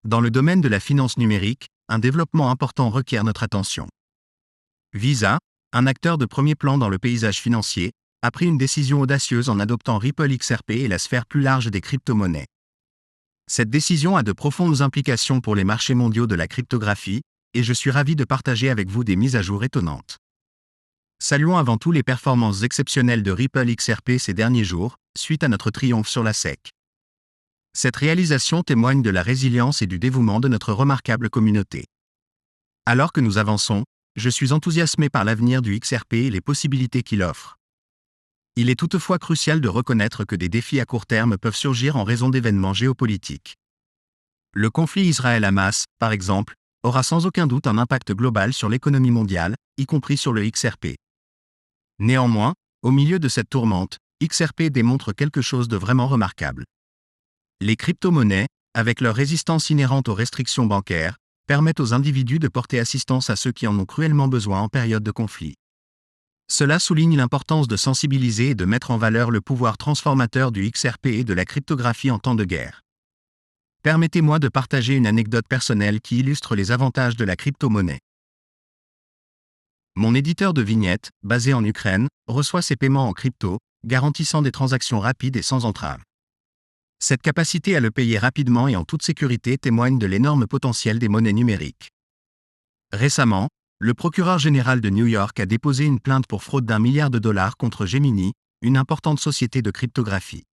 Dans le domaine de la finance numérique, un développement important requiert notre attention. Visa, un acteur de premier plan dans le paysage financier, a pris une décision audacieuse en adoptant Ripple XRP et la sphère plus large des crypto-monnaies. Cette décision a de profondes implications pour les marchés mondiaux de la cryptographie, et je suis ravi de partager avec vous des mises à jour étonnantes. Saluons avant tout les performances exceptionnelles de Ripple XRP ces derniers jours, suite à notre triomphe sur la SEC. Cette réalisation témoigne de la résilience et du dévouement de notre remarquable communauté. Alors que nous avançons, je suis enthousiasmé par l'avenir du XRP et les possibilités qu'il offre. Il est toutefois crucial de reconnaître que des défis à court terme peuvent surgir en raison d'événements géopolitiques. Le conflit Israël-Hamas, par exemple, aura sans aucun doute un impact global sur l'économie mondiale, y compris sur le XRP. Néanmoins, au milieu de cette tourmente, XRP démontre quelque chose de vraiment remarquable. Les crypto-monnaies, avec leur résistance inhérente aux restrictions bancaires, permettent aux individus de porter assistance à ceux qui en ont cruellement besoin en période de conflit. Cela souligne l'importance de sensibiliser et de mettre en valeur le pouvoir transformateur du XRP et de la cryptographie en temps de guerre. Permettez-moi de partager une anecdote personnelle qui illustre les avantages de la crypto-monnaie. Mon éditeur de vignettes, basé en Ukraine, reçoit ses paiements en crypto, garantissant des transactions rapides et sans entrave. Cette capacité à le payer rapidement et en toute sécurité témoigne de l'énorme potentiel des monnaies numériques. Récemment, le procureur général de New York a déposé une plainte pour fraude d'1 milliard de dollars contre Gemini, une importante société de cryptographie.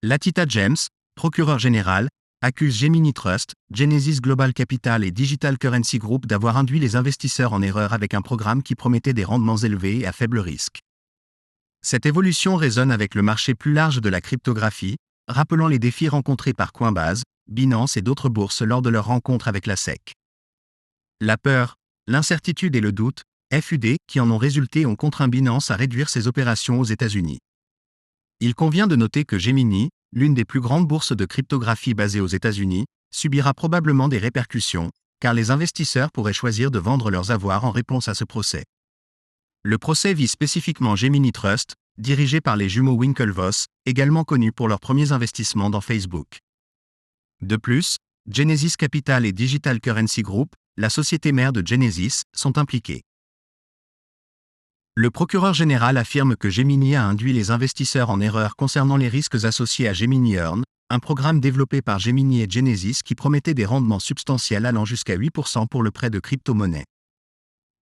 Latita James, procureur général, accuse Gemini Trust, Genesis Global Capital et Digital Currency Group d'avoir induit les investisseurs en erreur avec un programme qui promettait des rendements élevés et à faible risque. Cette évolution résonne avec le marché plus large de la cryptographie, rappelant les défis rencontrés par Coinbase, Binance et d'autres bourses lors de leur rencontre avec la SEC. La peur, l'incertitude et le doute, FUD, qui en ont résulté ont contraint Binance à réduire ses opérations aux États-Unis. Il convient de noter que Gemini, l'une des plus grandes bourses de cryptographie basées aux États-Unis, subira probablement des répercussions, car les investisseurs pourraient choisir de vendre leurs avoirs en réponse à ce procès. Le procès vise spécifiquement Gemini Trust, dirigé par les jumeaux Winklevoss, également connus pour leurs premiers investissements dans Facebook. De plus, Genesis Capital et Digital Currency Group, la société mère de Genesis, sont impliqués. Le procureur général affirme que Gemini a induit les investisseurs en erreur concernant les risques associés à Gemini Earn, un programme développé par Gemini et Genesis qui promettait des rendements substantiels allant jusqu'à 8% pour le prêt de crypto-monnaies.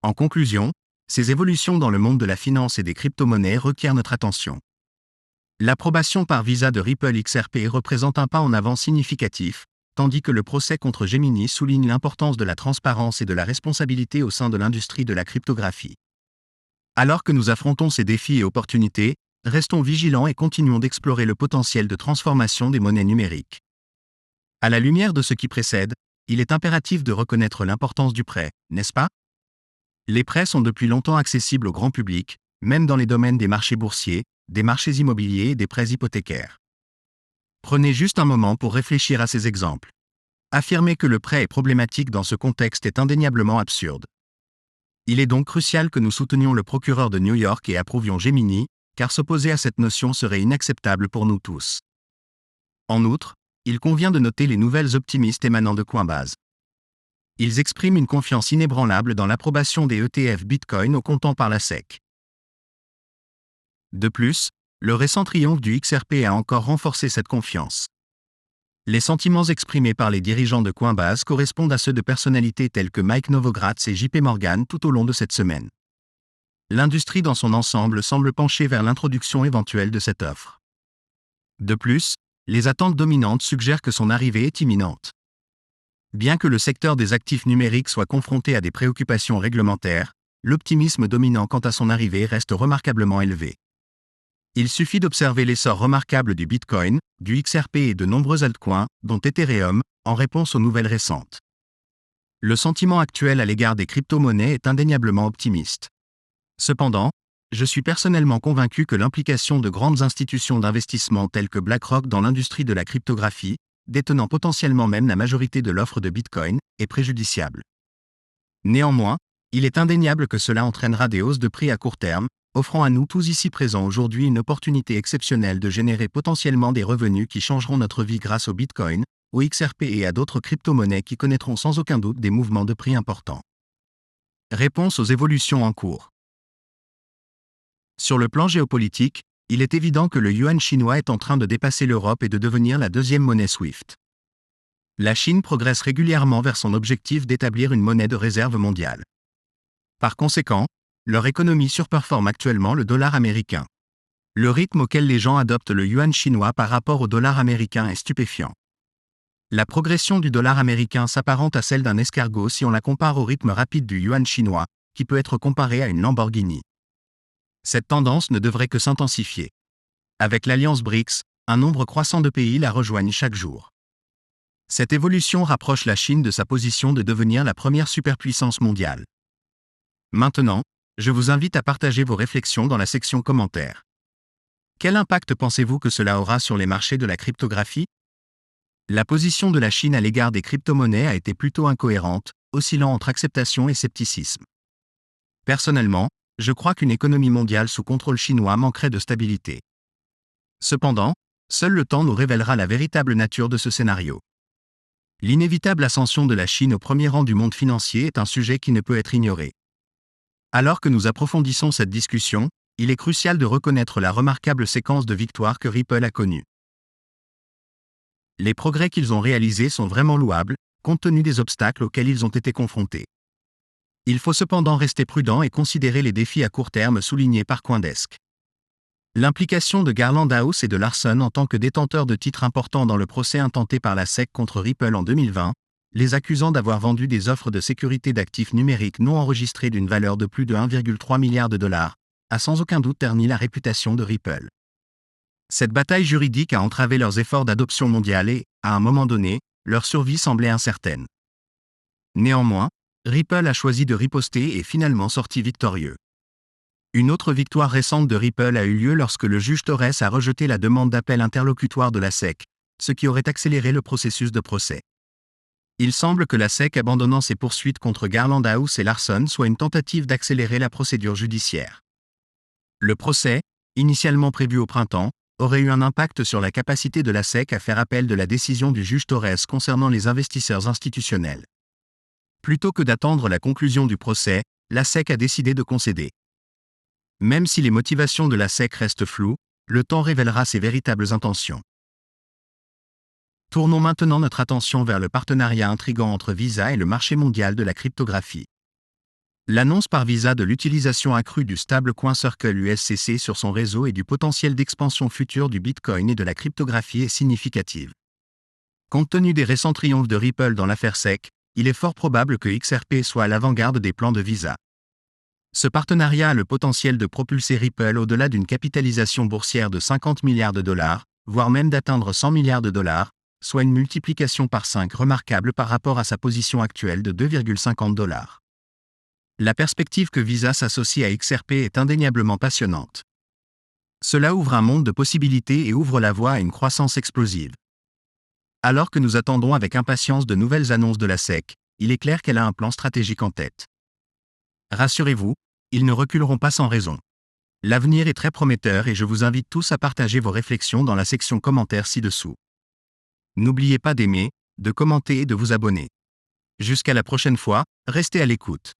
En conclusion, ces évolutions dans le monde de la finance et des crypto-monnaies requièrent notre attention. L'approbation par Visa de Ripple XRP représente un pas en avant significatif, tandis que le procès contre Gemini souligne l'importance de la transparence et de la responsabilité au sein de l'industrie de la cryptographie. Alors que nous affrontons ces défis et opportunités, restons vigilants et continuons d'explorer le potentiel de transformation des monnaies numériques. À la lumière de ce qui précède, il est impératif de reconnaître l'importance du prêt, n'est-ce pas? Les prêts sont depuis longtemps accessibles au grand public, même dans les domaines des marchés boursiers, des marchés immobiliers et des prêts hypothécaires. Prenez juste un moment pour réfléchir à ces exemples. Affirmer que le prêt est problématique dans ce contexte est indéniablement absurde. Il est donc crucial que nous soutenions le procureur de New York et approuvions Gemini, car s'opposer à cette notion serait inacceptable pour nous tous. En outre, il convient de noter les nouvelles optimistes émanant de Coinbase. Ils expriment une confiance inébranlable dans l'approbation des ETF Bitcoin au comptant par la SEC. De plus, le récent triomphe du XRP a encore renforcé cette confiance. Les sentiments exprimés par les dirigeants de Coinbase correspondent à ceux de personnalités telles que Mike Novogratz et JP Morgan tout au long de cette semaine. L'industrie dans son ensemble semble pencher vers l'introduction éventuelle de cette offre. De plus, les attentes dominantes suggèrent que son arrivée est imminente. Bien que le secteur des actifs numériques soit confronté à des préoccupations réglementaires, l'optimisme dominant quant à son arrivée reste remarquablement élevé. Il suffit d'observer l'essor remarquable du Bitcoin, du XRP et de nombreux altcoins, dont Ethereum, en réponse aux nouvelles récentes. Le sentiment actuel à l'égard des crypto-monnaies est indéniablement optimiste. Cependant, je suis personnellement convaincu que l'implication de grandes institutions d'investissement telles que BlackRock dans l'industrie de la cryptographie, détenant potentiellement même la majorité de l'offre de Bitcoin, est préjudiciable. Néanmoins, il est indéniable que cela entraînera des hausses de prix à court terme, offrant à nous tous ici présents aujourd'hui une opportunité exceptionnelle de générer potentiellement des revenus qui changeront notre vie grâce au Bitcoin, au XRP et à d'autres crypto-monnaies qui connaîtront sans aucun doute des mouvements de prix importants. Réponse aux évolutions en cours. Sur le plan géopolitique, il est évident que le yuan chinois est en train de dépasser l'Europe et de devenir la deuxième monnaie SWIFT. La Chine progresse régulièrement vers son objectif d'établir une monnaie de réserve mondiale. Par conséquent, leur économie surperforme actuellement le dollar américain. Le rythme auquel les gens adoptent le yuan chinois par rapport au dollar américain est stupéfiant. La progression du dollar américain s'apparente à celle d'un escargot si on la compare au rythme rapide du yuan chinois, qui peut être comparé à une Lamborghini. Cette tendance ne devrait que s'intensifier. Avec l'alliance BRICS, un nombre croissant de pays la rejoignent chaque jour. Cette évolution rapproche la Chine de sa position de devenir la première superpuissance mondiale. Maintenant, je vous invite à partager vos réflexions dans la section commentaires. Quel impact pensez-vous que cela aura sur les marchés de la cryptographie ? La position de la Chine à l'égard des crypto-monnaies a été plutôt incohérente, oscillant entre acceptation et scepticisme. Personnellement, je crois qu'une économie mondiale sous contrôle chinois manquerait de stabilité. Cependant, seul le temps nous révélera la véritable nature de ce scénario. L'inévitable ascension de la Chine au premier rang du monde financier est un sujet qui ne peut être ignoré. Alors que nous approfondissons cette discussion, il est crucial de reconnaître la remarquable séquence de victoires que Ripple a connue. Les progrès qu'ils ont réalisés sont vraiment louables, compte tenu des obstacles auxquels ils ont été confrontés. Il faut cependant rester prudent et considérer les défis à court terme soulignés par CoinDesk. L'implication de Garland House et de Larson en tant que détenteurs de titres importants dans le procès intenté par la SEC contre Ripple en 2020, les accusant d'avoir vendu des offres de sécurité d'actifs numériques non enregistrés d'une valeur de plus de 1,3 milliard de dollars, a sans aucun doute terni la réputation de Ripple. Cette bataille juridique a entravé leurs efforts d'adoption mondiale et, à un moment donné, leur survie semblait incertaine. Néanmoins, Ripple a choisi de riposter et finalement sorti victorieux. Une autre victoire récente de Ripple a eu lieu lorsque le juge Torres a rejeté la demande d'appel interlocutoire de la SEC, ce qui aurait accéléré le processus de procès. Il semble que la SEC abandonnant ses poursuites contre Garland House et Larson soit une tentative d'accélérer la procédure judiciaire. Le procès, initialement prévu au printemps, aurait eu un impact sur la capacité de la SEC à faire appel de la décision du juge Torres concernant les investisseurs institutionnels. Plutôt que d'attendre la conclusion du procès, la SEC a décidé de concéder. Même si les motivations de la SEC restent floues, le temps révélera ses véritables intentions. Tournons maintenant notre attention vers le partenariat intrigant entre Visa et le marché mondial de la cryptographie. L'annonce par Visa de l'utilisation accrue du stablecoin Circle USCC sur son réseau et du potentiel d'expansion future du Bitcoin et de la cryptographie est significative. Compte tenu des récents triomphes de Ripple dans l'affaire SEC, il est fort probable que XRP soit à l'avant-garde des plans de Visa. Ce partenariat a le potentiel de propulser Ripple au-delà d'une capitalisation boursière de 50 milliards de dollars, voire même d'atteindre 100 milliards de dollars, soit une multiplication par 5 remarquable par rapport à sa position actuelle de 2,50 dollars. La perspective que Visa s'associe à XRP est indéniablement passionnante. Cela ouvre un monde de possibilités et ouvre la voie à une croissance explosive. Alors que nous attendons avec impatience de nouvelles annonces de la SEC, il est clair qu'elle a un plan stratégique en tête. Rassurez-vous, ils ne reculeront pas sans raison. L'avenir est très prometteur et je vous invite tous à partager vos réflexions dans la section commentaires ci-dessous. N'oubliez pas d'aimer, de commenter et de vous abonner. Jusqu'à la prochaine fois, restez à l'écoute.